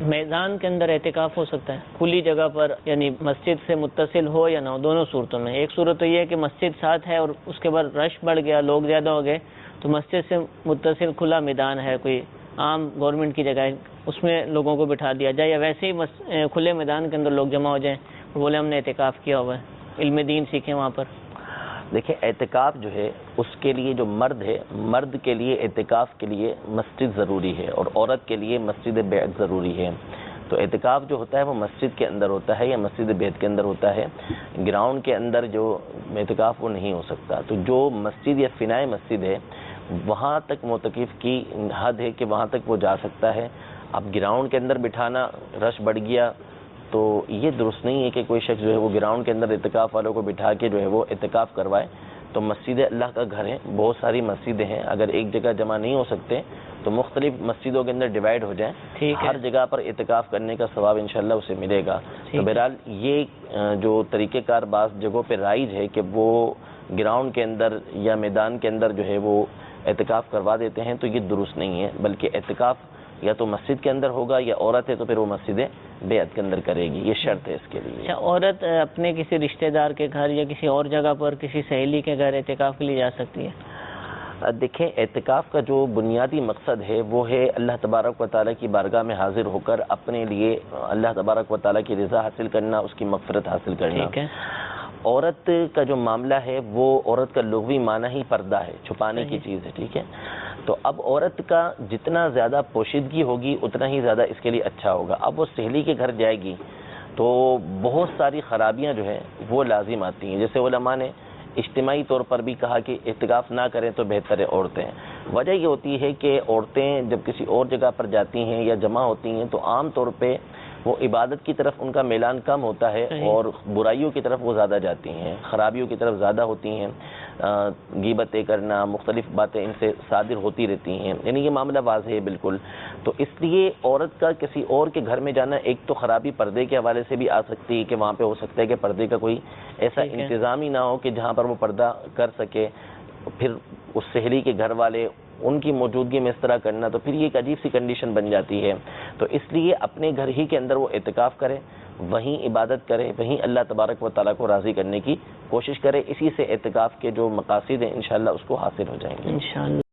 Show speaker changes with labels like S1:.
S1: میدان کے اندر اعتکاف ہو سکتا ہے کھلی جگہ پر، یعنی مسجد سے متصل ہو یا نہ ہو، دونوں صورتوں میں؟ ایک صورت تو یہ ہے کہ مسجد ساتھ ہے اور اس کے بعد رش بڑھ گیا، لوگ زیادہ ہو گئے، تو مسجد سے متصل کھلا میدان ہے، کوئی عام گورنمنٹ کی جگہ ہے، اس میں لوگوں کو بٹھا دیا جائے، یا ویسے ہی کھلے میدان کے اندر لوگ جمع ہو جائیں اور بولے ہم نے اعتکاف کیا ہوا ہے، علم دین سیکھیں وہاں پر۔
S2: دیکھیں اعتکاف جو ہے اس کے لیے جو مرد ہے، مرد کے لیے اعتکاف کے لیے مسجد ضروری ہے اور عورت کے لیے مسجد بیت ضروری ہے۔ تو اعتکاف جو ہوتا ہے وہ مسجد کے اندر ہوتا ہے یا مسجد بیت کے اندر ہوتا ہے، گراؤنڈ کے اندر جو اعتکاف وہ نہیں ہو سکتا۔ تو جو مسجد یا فنائے مسجد ہے وہاں تک معتکف کی حد ہے کہ وہاں تک وہ جا سکتا ہے۔ اب گراؤنڈ کے اندر بٹھانا، رش بڑھ گیا تو یہ درست نہیں ہے کہ کوئی شخص جو ہے وہ گراؤنڈ کے اندر اعتکاف والوں کو بٹھا کے جو ہے وہ اعتکاف کروائے۔ تو مسجد اللہ کا گھر ہے، بہت ساری مسجدیں ہیں، اگر ایک جگہ جمع نہیں ہو سکتے تو مختلف مسجدوں کے اندر ڈیوائیڈ ہو جائیں، ہر جگہ پر اعتکاف کرنے کا ثواب انشاءاللہ اسے ملے گا۔ تو بہرحال یہ جو طریقہ کار بعض جگہوں پہ رائج ہے کہ وہ گراؤنڈ کے اندر یا میدان کے اندر جو ہے وہ اعتکاف کروا دیتے ہیں، تو یہ درست نہیں ہے، بلکہ اعتکاف یا تو مسجد کے اندر ہوگا، یا عورت ہے تو پھر وہ مسجد بیعت کے اندر کرے گی، یہ شرط ہے اس کے لیے۔
S1: اچھا، عورت اپنے کسی رشتہ دار کے گھر یا کسی اور جگہ پر کسی سہیلی کے گھر اعتکاف کے لیے جا سکتی ہے؟
S2: دیکھیں اعتکاف کا جو بنیادی مقصد ہے وہ ہے اللہ تبارک و تعالیٰ کی بارگاہ میں حاضر ہو کر اپنے لیے اللہ تبارک و تعالیٰ کی رضا حاصل کرنا، اس کی مغفرت حاصل کرنا۔
S1: ٹھیک ہے۔
S2: عورت کا جو معاملہ ہے وہ عورت کا لغوی معنی ہی پردہ ہے، چھپانے کی چیز ہے، ٹھیک ہے۔ تو اب عورت کا جتنا زیادہ پوشیدگی ہوگی اتنا ہی زیادہ اس کے لیے اچھا ہوگا۔ اب وہ سہیلی کے گھر جائے گی تو بہت ساری خرابیاں جو ہیں وہ لازم آتی ہیں، جیسے علماء نے اجتماعی طور پر بھی کہا کہ اعتکاف نہ کریں تو بہتر ہے عورتیں۔ وجہ یہ ہوتی ہے کہ عورتیں جب کسی اور جگہ پر جاتی ہیں یا جمع ہوتی ہیں تو عام طور پہ وہ عبادت کی طرف ان کا میلان کم ہوتا ہے اور برائیوں کی طرف وہ زیادہ جاتی ہیں، خرابیوں کی طرف زیادہ ہوتی ہیں، غیبتیں کرنا، مختلف باتیں ان سے صادر ہوتی رہتی ہیں، یعنی یہ معاملہ واضح ہے بالکل۔ تو اس لیے عورت کا کسی اور کے گھر میں جانا ایک تو خرابی پردے کے حوالے سے بھی آ سکتی ہے کہ وہاں پہ ہو سکتا ہے کہ پردے کا کوئی ایسا انتظام ہی نہ ہو کہ جہاں پر وہ پردہ کر سکے، پھر اس سہیلی کے گھر والے ان کی موجودگی میں اس طرح کرنا تو پھر یہ ایک عجیب سی کنڈیشن بن جاتی ہے۔ تو اس لیے اپنے گھر ہی کے اندر وہ اعتکاف کرے، وہیں عبادت کرے، وہیں اللہ تبارک و تعالیٰ کو راضی کرنے کی کوشش کرے، اسی سے اعتکاف کے جو مقاصد ہیں انشاءاللہ اس کو حاصل ہو جائیں گے۔
S1: انشاءاللہ۔